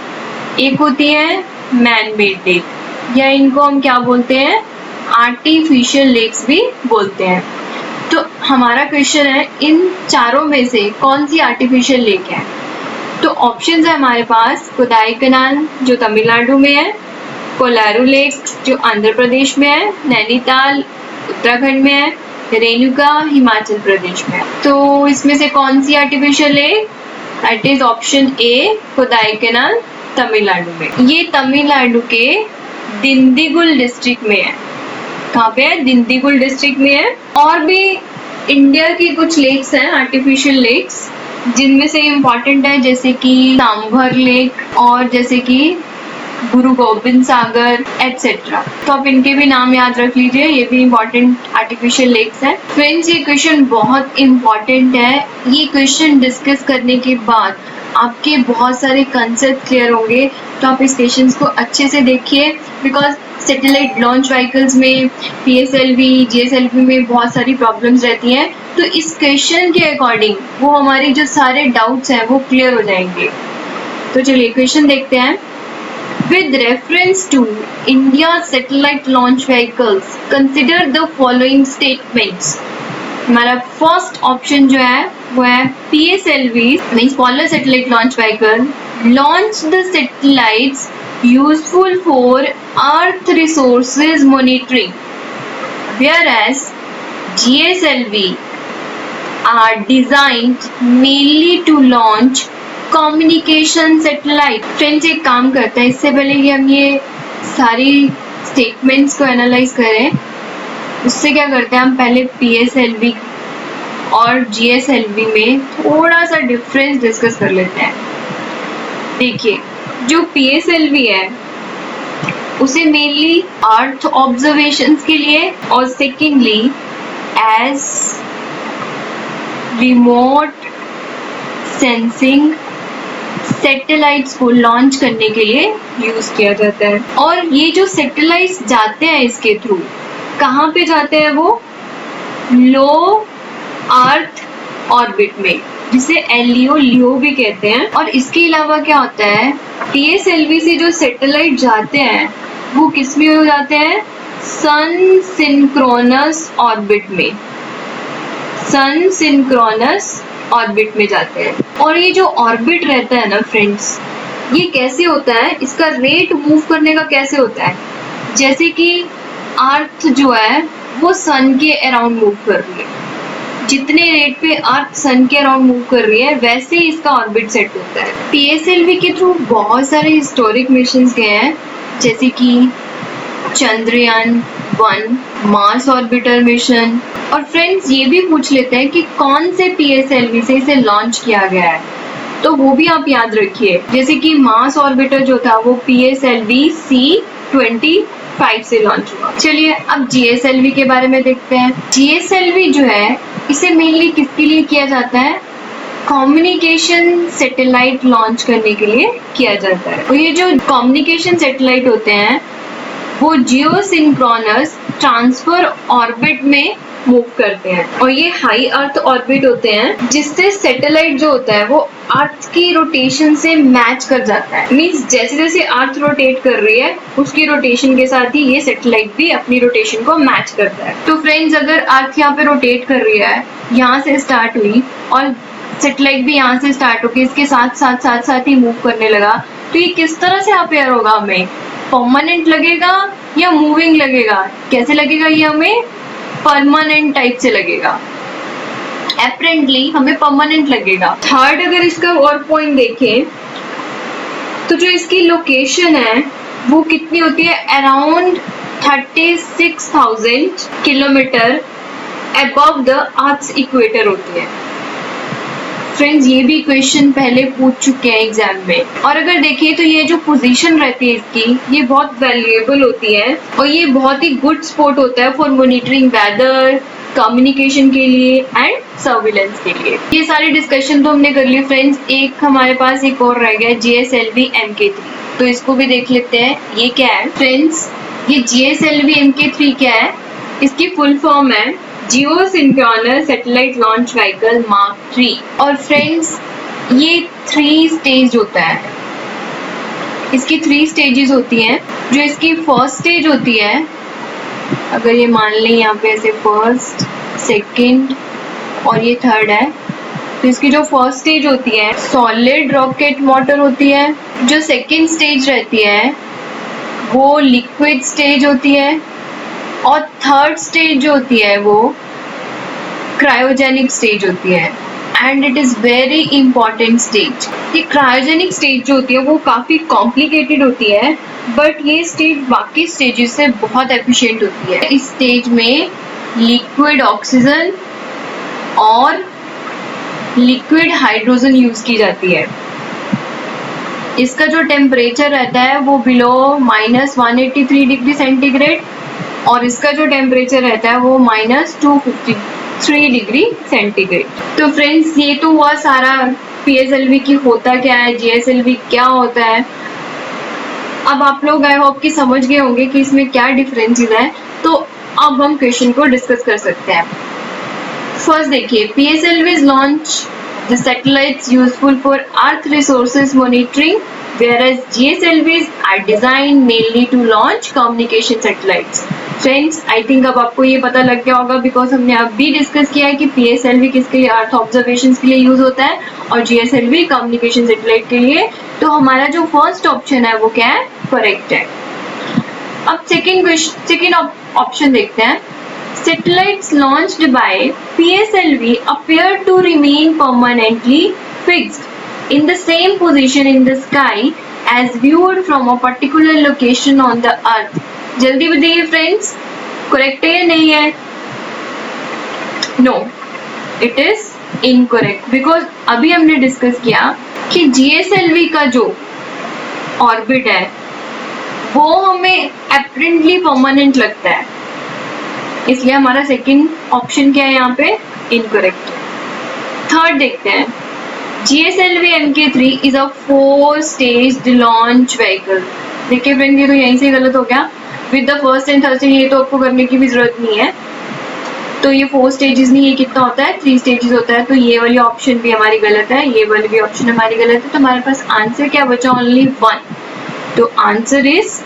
एक होती है मैन मेड लेक, या इनको हम क्या बोलते हैं? आर्टिफिशियल लेक्स भी बोलते हैं। तो हमारा क्वेश्चन है इन चारों में से कौन सी आर्टिफिशियल लेक है? तो ऑप्शंस है हमारे पास कोडाईकनाल जो तमिलनाडु में है, कोलारू लेक जो आंध्र प्रदेश में है, नैनीताल उत्तराखंड में है, रेणुका हिमाचल प्रदेश में है। तो इसमें से कौन सी artificial lake? That is option A Kodaikanal Tamil Nadu में। ये तमिलनाडु के दिंडीगुल डिस्ट्रिक्ट में है। कहाँ पे है? दिंडीगुल डिस्ट्रिक्ट में है। और भी इंडिया की कुछ लेक्स हैं आर्टिफिशियल लेक्स, जिनमें से इम्पोर्टेंट है जैसे कि सांभर लेक और जैसे कि गुरु गोबिंद सागर एटसेट्रा। तो आप इनके भी नाम याद रख लीजिए, ये भी इम्पोर्टेंट आर्टिफिशियल लेक्स हैं। फ्रेंड्स ये क्वेश्चन बहुत इम्पोर्टेंट है। ये क्वेश्चन डिस्कस करने के बाद आपके बहुत सारे कंसेप्ट क्लियर होंगे, तो आप इस क्वेश्चन को अच्छे से देखिए। बिकॉज सैटेलाइट लॉन्च व्हीकल्स में PSLV GSLV में बहुत सारी प्रॉब्लम्स रहती हैं, तो इस क्वेश्चन के अकॉर्डिंग वो हमारी जो सारे डाउट्स हैं वो क्लियर हो जाएंगे। तो चलिए क्वेश्चन देखते हैं। With reference to India's satellite launch vehicles, consider the following statements. हमारा फर्स्ट ऑप्शन जो है वो है PSLV means polar satellite launch vehicle launch the satellites useful for earth resources monitoring, whereas GSLV are designed mainly to launch communication satellite. Friends एक काम करते हैं, इससे पहले कि हम ये सारी स्टेटमेंट्स को एनालाइज करें, उससे क्या करते हैं हम पहले PSLV और GSLV में थोड़ा सा डिफरेंस डिस्कस कर लेते हैं। देखिए जो PSLV है उसे मेनली अर्थ ऑब्जर्वेशंस के लिए और secondly as remote sensing satellites को लॉन्च करने के लिए यूज किया जाता है। और ये जो सैटेलाइट्स जाते हैं इसके थ्रू कहाँ पे जाते हैं, वो लो अर्थ ऑर्बिट में, जिसे LEO लियो भी कहते हैं। और इसके अलावा क्या होता है, PSLV से जो सैटेलाइट जाते हैं वो किस में हो जाते हैं, सन सिंक्रोनस ऑर्बिट में, सन सिंक्रोनस ऑर्बिट में जाते हैं। और ये जो ऑर्बिट रहता है ना फ्रेंड्स, ये कैसे होता है, इसका रेट मूव करने का कैसे होता है, जैसे कि अर्थ जो है वो सन के अराउंड मूव कर रही है, जितने रेट पे अर्थ सन के अराउंड मूव कर रही है वैसे ही इसका ऑर्बिट सेट होता है। PSLV के थ्रू बहुत सारे हिस्टोरिक मिशंस गए हैं, जैसे कि चंद्रयान 1, मार्स ऑर्बिटर मिशन। और फ्रेंड्स ये भी पूछ लेते हैं कि कौन से PSLV से इसे लॉन्च किया गया है, तो वो भी आप याद रखिए, जैसे कि मार्स ऑर्बिटर जो था वो PSLV C-25 से लॉन्च हुआ। चलिए अब GSLV के बारे में देखते हैं। GSLV जो है इसे मेनली किसके लिए किया जाता है, कम्युनिकेशन सैटेलाइट लॉन्च करने के लिए किया जाता है। और ये जो कम्युनिकेशन सैटेलाइट होते हैं वो जियो सिंक्रोनस ट्रांसफर ऑर्बिट में मूव करते हैं, और ये हाई अर्थ ऑर्बिट होते हैं, जिससे सैटेलाइट जो होता है वो अर्थ की रोटेशन से मैच कर जाता है। मींस जैसे जैसे अर्थ रोटेट कर रही है उसकी रोटेशन के साथ ही ये सैटेलाइट भी अपनी रोटेशन को मैच करता है। तो फ्रेंड्स अगर अर्थ यहाँ पे रोटेट कर रही है, यहाँ से स्टार्ट हुई और सैटेलाइट भी यहाँ से स्टार्ट होकर इसके साथ ही मूव करने लगा, तो ये किस तरह से अपेयर होगा, हमें परमानेंट लगेगा या मूविंग लगेगा, कैसे लगेगा, ये हमें परमानेंट टाइप से लगेगा, अपेरेंटली हमें परमानेंट लगेगा। थर्ड अगर इसका और पॉइंट देखें तो जो इसकी लोकेशन है वो कितनी होती है, around 36,000 kilometre above the earth equator होती है। फ्रेंड्स ये भी क्वेश्चन पहले पूछ चुके हैं एग्जाम में। और अगर देखिए तो ये जो पोजीशन रहती है इसकी, ये बहुत वैल्यूएबल होती है और ये बहुत ही गुड स्पॉट होता है फॉर मॉनिटरिंग वेदर, कम्युनिकेशन के लिए एंड सर्विलेंस के लिए। ये सारी डिस्कशन तो हमने कर ली फ्रेंड्स। एक हमारे पास एक और रह गया GSLV MK3, तो इसको भी देख लेते हैं। ये क्या है फ्रेंड्स, ये GSLV MK3 क्या है, इसकी फुल फॉर्म है geosynchronous satellite launch vehicle mark 3। और फ्रेंड्स ये 3 स्टेज होता है, इसकी 3 स्टेजेस होती हैं। जो इसकी फर्स्ट स्टेज होती है, अगर ये मान लें यहाँ पे ऐसे फर्स्ट, सेकंड और ये थर्ड है, तो इसकी जो फर्स्ट स्टेज होती है सॉलिड रॉकेट मोटर होती है। जो सेकंड स्टेज रहती है वो लिक्विड स्टेज होती है, और थर्ड स्टेज जो होती है वो क्रायोजेनिक स्टेज होती है, and it is very important stage. ये क्रायोजेनिक स्टेज जो होती है वो काफ़ी कॉम्प्लिकेटेड होती है, बट ये स्टेज बाकी स्टेजेस से बहुत एफिशिएंट होती है। इस स्टेज में लिक्विड ऑक्सीजन और लिक्विड हाइड्रोजन यूज की जाती है। इसका जो टेम्परेचर रहता है वो बिलो -183 डिग्री सेंटीग्रेड, और इसका जो टेम्परेचर रहता है वो -253 डिग्री सेंटीग्रेड। तो फ्रेंड्स ये तो हुआ सारा PSLV की होता क्या है, GSLV क्या होता है। अब आप लोग आई होप कि समझ गए होंगे कि इसमें क्या डिफरेंसेस है। तो अब हम क्वेश्चन को डिस्कस कर सकते हैं। फर्स्ट देखिए, PSLVs launch the satellites useful for Earth resources monitoring, whereas GSLVs are designed mainly to launch communication satellites. Friends, I think अब आपको ये पता लग गया होगा बिकॉज हमने अब भी डिस्कस किया है कि PSLV किसके लिए, अर्थ ऑब्जर्वेशन के लिए यूज होता है और GSLV कम्युनिकेशन सैटेलाइट के लिए। तो हमारा जो फर्स्ट ऑप्शन है वो क्या है, करेक्ट है। अब सेकेंड ऑप्शन देखते हैं। Satellites launched by PSLV appear to remain permanently fixed in the same position in the sky as viewed from a particular location on the earth. जल्दी बताइए फ्रेंड्स, करेक्ट है या नहीं है? No, it is incorrect because अभी हमने discuss किया कि GSLV का जो ऑर्बिट है वो हमें अपरेंटली परमानेंट लगता है, इसलिए हमारा सेकंड ऑप्शन क्या है यहाँ पे, इनकरेक्ट। थर्ड देखते हैं। GSLV Mk3 is a 4-staged launch vehicle. देखिए फ्रेंड, ये तो यहीं से गलत हो गया। With the first and third stage ये तो आपको करने की भी जरूरत नहीं है। तो ये 4 स्टेजेस नहीं, ये कितना होता है, 3 स्टेजेस होता है। तो ये वाली ऑप्शन भी हमारी गलत है, ये वाली भी ऑप्शन हमारी गलत है। तो हमारे पास आंसर क्या बचा, ओनली 1। तो answer is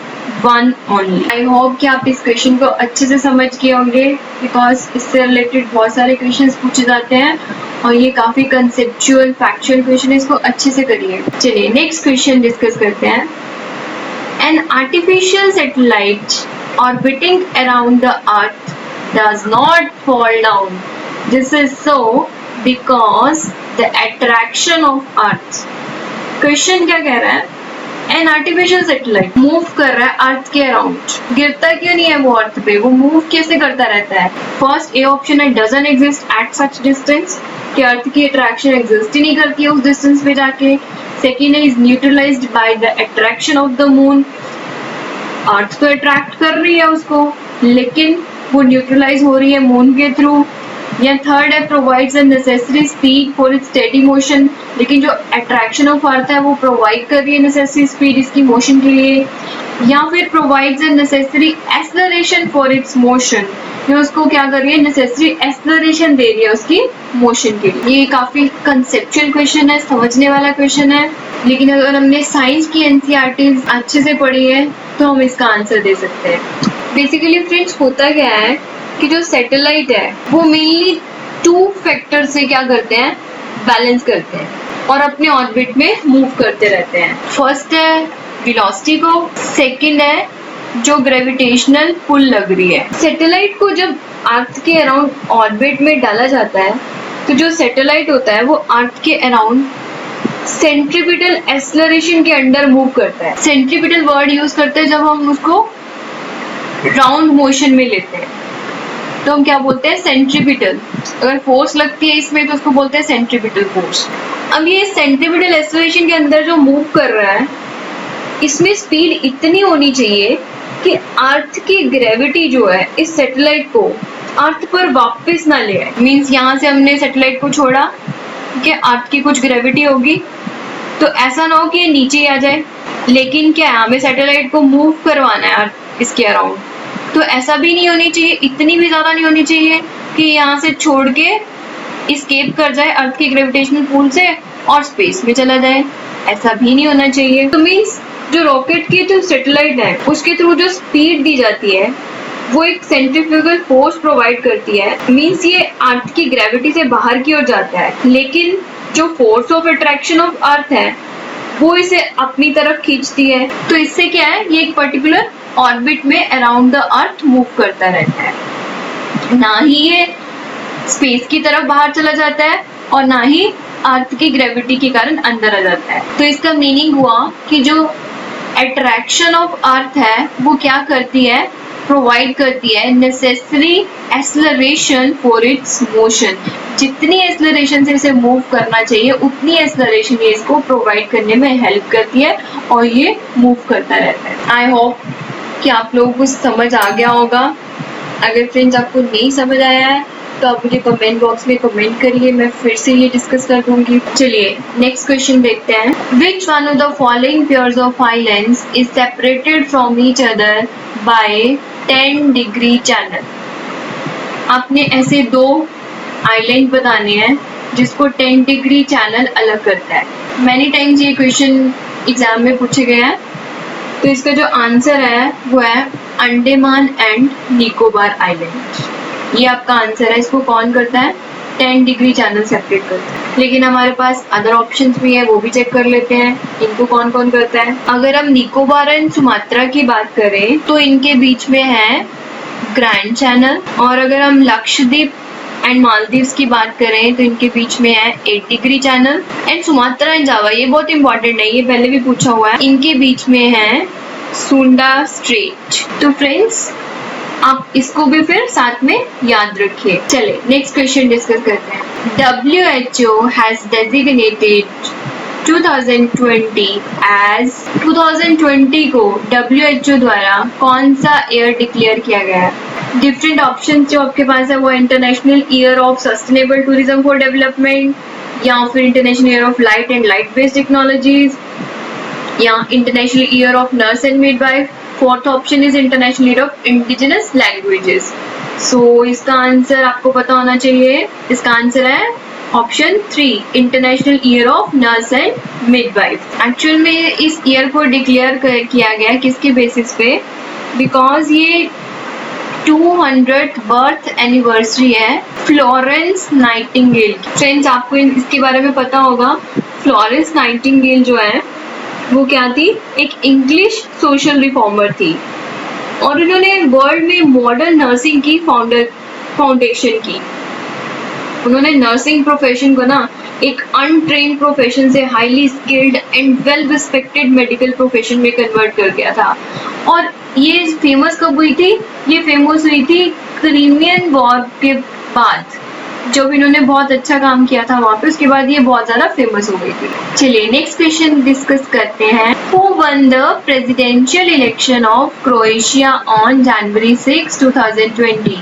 1 only. I hope कि आप इस क्वेश्चन को अच्छे से समझ गए होंगे बिकॉज इससे रिलेटेड बहुत सारे क्वेश्चन पूछे जाते हैं और ये काफी कंसेप्चुअल फैक्चुअल क्वेश्चन है, इसको अच्छे से करिए। चलिए नेक्स्ट क्वेश्चन डिस्कस करते हैं। An artificial satellite orbiting around the Earth does not fall down. This is so because the attraction of Earth. Question क्या कह रहा है, एन आर्टिफिशियल सैटेलाइट मूव कर रहा है अर्थ के अराउंड, गिरता क्यों नहीं है वो अर्थ पे, वो मूव कैसे करता रहता है? फर्स्ट ए ऑप्शन है doesn't exist at such distance, कि अर्थ की अट्रैक्शन एग्जिस्ट ही नहीं करती है उस डिस्टेंस पे जाके। सेकेंड है is neutralised by the attraction of the moon, earth तो अट्रैक्ट कर रही है उसको लेकिन वो न्यूट्रलाइज हो रही है मून के थ्रू। या थर्ड है provides the necessary speed for its steady motion, लेकिन जो अट्रैक्शन ऑफ अर्थ है वो प्रोवाइड कर रही है नेसेसरी स्पीड इसकी मोशन के लिए। या फिर provides the necessary acceleration for its motion, ये उसको क्या कर रही है, नेसेसरी एक्सेलरेशन दे रही है उसकी मोशन के लिए। ये काफी कंसेप्चुअल क्वेश्चन है, समझने वाला क्वेश्चन है, लेकिन अगर हमने साइंस की NCERT अच्छे से पढ़ी है तो हम इसका आंसर दे सकते हैं। बेसिकली फ्रेंड्स होता क्या है कि जो सैटेलाइट है वो मेनली 2 फैक्टर से क्या करते हैं, बैलेंस करते हैं और अपने ऑर्बिट में मूव करते रहते हैं। फर्स्ट है वेलोसिटी को, सेकंड है जो ग्रेविटेशनल पुल लग रही है। सैटेलाइट को जब अर्थ के अराउंड ऑर्बिट में डाला जाता है तो जो सैटेलाइट होता है वो अर्थ के अराउंड सेंट्रीपिटल एक्सेलरेशन के अंडर मूव करता है। सेंट्रीपिटल वर्ड यूज करते हैं जब हम उसको राउंड मोशन में लेते हैं तो हम क्या बोलते हैं, सेंट्रीपिटल। अगर फोर्स लगती है इसमें तो उसको बोलते हैं सेंट्रीपिटल फोर्स। अब ये सेंट्रीपिटल एक्सेलरेशन के अंदर जो मूव कर रहा है इसमें स्पीड इतनी होनी चाहिए कि अर्थ की ग्रेविटी जो है इस सैटेलाइट को अर्थ पर वापस ना ले आए। मीन्स यहाँ से हमने सैटेलाइट को छोड़ा कि अर्थ की कुछ ग्रेविटी होगी तो ऐसा ना हो कि ये नीचे ही आ जाए, लेकिन क्या है हमें सैटेलाइट को मूव करवाना है अर्थ इसके अराउंड, तो ऐसा भी नहीं होनी चाहिए, इतनी भी ज्यादा नहीं होनी चाहिए कि यहाँ से छोड़ के एस्केप कर जाए अर्थ की ग्रेविटेशनल पुल से और स्पेस में चला जाए, ऐसा भी नहीं होना चाहिए। तो मीन्स जो रॉकेट की जो सैटेलाइट है उसके थ्रू जो स्पीड दी जाती है वो एक सेंट्रीफ्यूगल फोर्स प्रोवाइड करती है। मीन्स ये अर्थ की ग्रेविटी से बाहर की ओर जाता है, लेकिन जो force of attraction of earth है वो इसे अपनी तरफ खींचती है। तो इससे क्या है, ये एक पर्टिकुलर ऑर्बिट में अराउंड द अर्थ मूव करता रहता है, ना ही ये स्पेस की तरफ बाहर चला जाता है और ना ही अर्थ की ग्रेविटी के कारण अंदर आ जाता है। तो इसका मीनिंग हुआ कि जो अट्रैक्शन ऑफ अर्थ है वो क्या करती है, प्रोवाइड करती है necessary acceleration for its motion. जितनी एक्सेलरेशन से इसे मूव करना चाहिए उतनी एक्सेलरेशन ये इसको प्रोवाइड करने में हेल्प करती है और ये मूव करता रहता है। आई होप कि आप लोगों को समझ आ गया होगा। अगर फ्रेंड्स आपको नहीं समझ आया है तो आप मुझे कमेंट बॉक्स में कमेंट करिए, मैं फिर से ये डिस्कस कर दूंगी। चलिए नेक्स्ट क्वेश्चन देखते हैं। विच one of the following pairs of islands is separated from each other by 10 degree channel. आपने ऐसे 2 आइलैंड बताने हैं जिसको 10 डिग्री चैनल अलग करता है। मैनी टाइम्स ये क्वेश्चन एग्जाम में पूछे गए हैं। तो इसका जो आंसर है वो है अंडमान एंड निकोबार आइलैंड। ये आपका आंसर है। इसको कौन करता है? 10 डिग्री चैनल सेपरेट करता है। लेकिन हमारे पास अदर ऑप्शंस भी है, वो भी चेक कर लेते हैं इनको कौन कौन करता है। अगर हम निकोबार एंड सुमात्रा की बात करें तो इनके बीच में है ग्रैंड चैनल, और अगर हम लक्षद्वीप एंड मालदीव्स की बात करें तो इनके बीच में है 8 degree channel. And Sumatra and Java, ये बहुत इंपॉर्टेंट है, ये पहले भी पूछा हुआ है, इनके बीच में है सुंडा स्ट्रेट। तो फ्रेंड्स आप इसको भी फिर साथ में याद रखिए। चलिए नेक्स्ट क्वेश्चन डिस्कस करते हैं। WHO has designated 2020 as 2020 को WHO द्वारा कौन सा ईयर डिक्लेयर किया गया है? डिफरेंट ऑप्शन जो आपके पास है वो international year of sustainable tourism for development, या फिर international year of light and light based technologies, या international year of nurse and midwife. Fourth option is international year of indigenous languages. So इसका answer आपको पता होना चाहिए। इसका answer है option 3, international year of nurse and midwife. Actual में इस ईयर को डिक्लेयर किया गया किसके बेसिस पे? बिकॉज ये 200th बर्थ एनिवर्सरी है फ्लोरेंस नाइटिंगेल की। फ्रेंड्स आपको इसके बारे में पता होगा, फ्लोरेंस नाइटिंगेल जो है वो क्या थी? एक इंग्लिश सोशल रिफॉर्मर थी, और उन्होंने वर्ल्ड में मॉडर्न नर्सिंग की फाउंडेशन की। उन्होंने नर्सिंग प्रोफेशन को ना एक अनट्रेन्ड प्रोफेशन से highly skilled and well respected medical profession में कन्वर्ट कर दिया था। और ये फेमस कब हुई थी? ये फेमस हुई थी क्रीमियन वॉर के बाद, जब इन्होंने बहुत अच्छा काम किया था वहाँ पे, उसके बाद ये बहुत ज्यादा फेमस हो गई थी। चलिए नेक्स्ट क्वेश्चन डिस्कस करते हैं। Who won the presidential election of Croatia on January 6, 2020?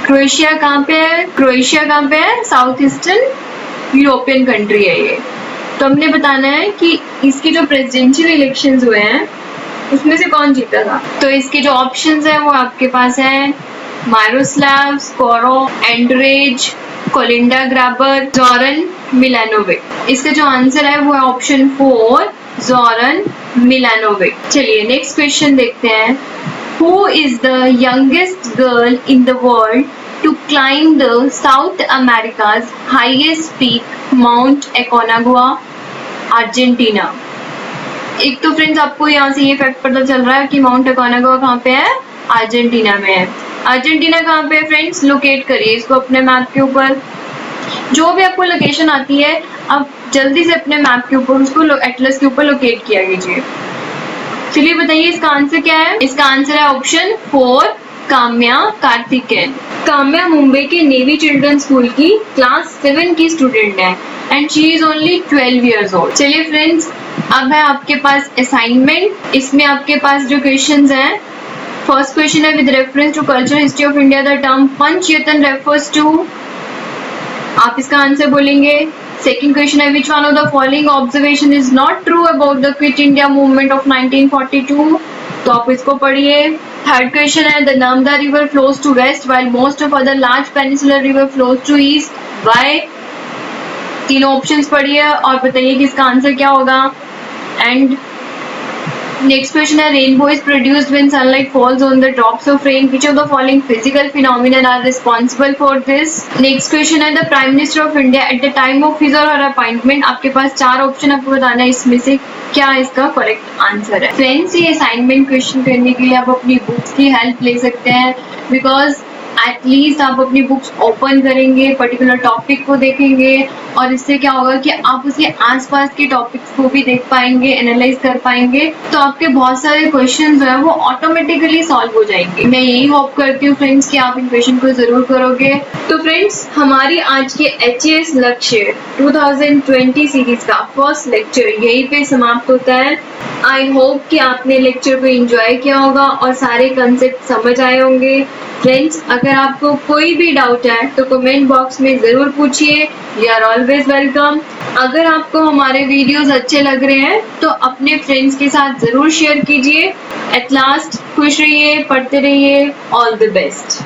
Croatia कहाँ पे है? क्रोएशिया कहाँ पे है? साउथ ईस्टर्न यूरोपियन कंट्री है ये। तो हमने बताना है कि इसके जो प्रेसिडेंशियल इलेक्शंस हुए हैं उसमें से कौन जीता था। तो इसके जो ऑप्शंस हैं वो आपके पास है माइरोस्लाव स्कोरो, एंड्रेज, कोलिंडा ग्राबर, जोरन मिलानोविक। इसका जो आंसर है वो है ऑप्शन 4, जोरन मिलानोविक। चलिए नेक्स्ट क्वेश्चन देखते हैं। Who is the youngest girl in the world to climb the South America's highest peak, Mount Aconcagua, Argentina? एक तो फ्रेंड्स आपको यहाँ से ये फैक्ट पता चल रहा है कि माउंट अकोनागुआ कहाँ पे है? अर्जेंटीना में है। अर्जेंटीना कहाँ पे है फ्रेंड्स? लोकेट करिए इसको अपने मैप के ऊपर। जो भी आपको लोकेशन आती है आप जल्दी से अपने मैप के ऊपर उसको एटलस के ऊपर लोकेट किया कीजिए। चलिए बताइए इसका आंसर क्या है? इसका आंसर है ऑप्शन 4, काम्या कार्तिकेयन। काम्या मुंबई के नेवी चिल्ड्रन स्कूल की क्लास 7 की स्टूडेंट है and she is only 12 years old. चलिए फ्रेंड्स अब है आपके पास असाइनमेंट। इसमें आपके पास जो क्वेश्चंस हैं, फर्स्ट क्वेश्चन है with reference to culture history of India the term panchayatan refers to. आप इसका आंसर बोलेंगे। सेकंड क्वेश्चन है which one of the following observation is not true about the Quit India Movement of 1942। तो आप इसको पढ़िए। थर्ड क्वेश्चन है the Narmada river flows to west while most of other large peninsular river flows to east, why? तीनों options पढ़िए और बताइए कि इसका आंसर क्या होगा। एंड नेक्स्ट क्वेश्चन है rainbow is produced when sunlight falls on the drops of rain, which of the following physical phenomena are responsible for this. Next question है the prime minister of India at the time of his or her appointment. आपके पास 4 option आपको बताना है इसमें से क्या इसका correct answer है। फ्रेंड्स ये असाइनमेंट क्वेश्चन करने के लिए आप अपनी बुक्स की हेल्प ले सकते हैं, बिकॉज एटलीस्ट आप अपनी बुक्स ओपन करेंगे, पर्टिकुलर टॉपिक को देखेंगे और इससे क्या होगा कि आप उसके आसपास के टॉपिक्स को भी देख पाएंगे, एनालाइज कर पाएंगे, तो आपके बहुत सारे क्वेश्चन जो है वो ऑटोमेटिकली सॉल्व हो जाएंगे। मैं यही होप करती हूँ फ्रेंड्स कि आप इन क्वेश्चन को जरूर करोगे। तो फ्रेंड्स हमारी आज के HAS लक्ष्य 2020 सीरीज का फर्स्ट लेक्चर यहीं पे समाप्त होता है। आई होप कि आपने लेक्चर को एंजॉय किया होगा और सारे कंसेप्ट समझ आए होंगे। फ्रेंड्स अगर आपको कोई भी डाउट है तो कमेंट बॉक्स में जरूर पूछिए, यू आर ऑलवेज वेलकम। अगर आपको हमारे वीडियोस अच्छे लग रहे हैं तो अपने फ्रेंड्स के साथ जरूर शेयर कीजिए। एट लास्ट खुश रहिए, पढ़ते रहिए, ऑल द बेस्ट।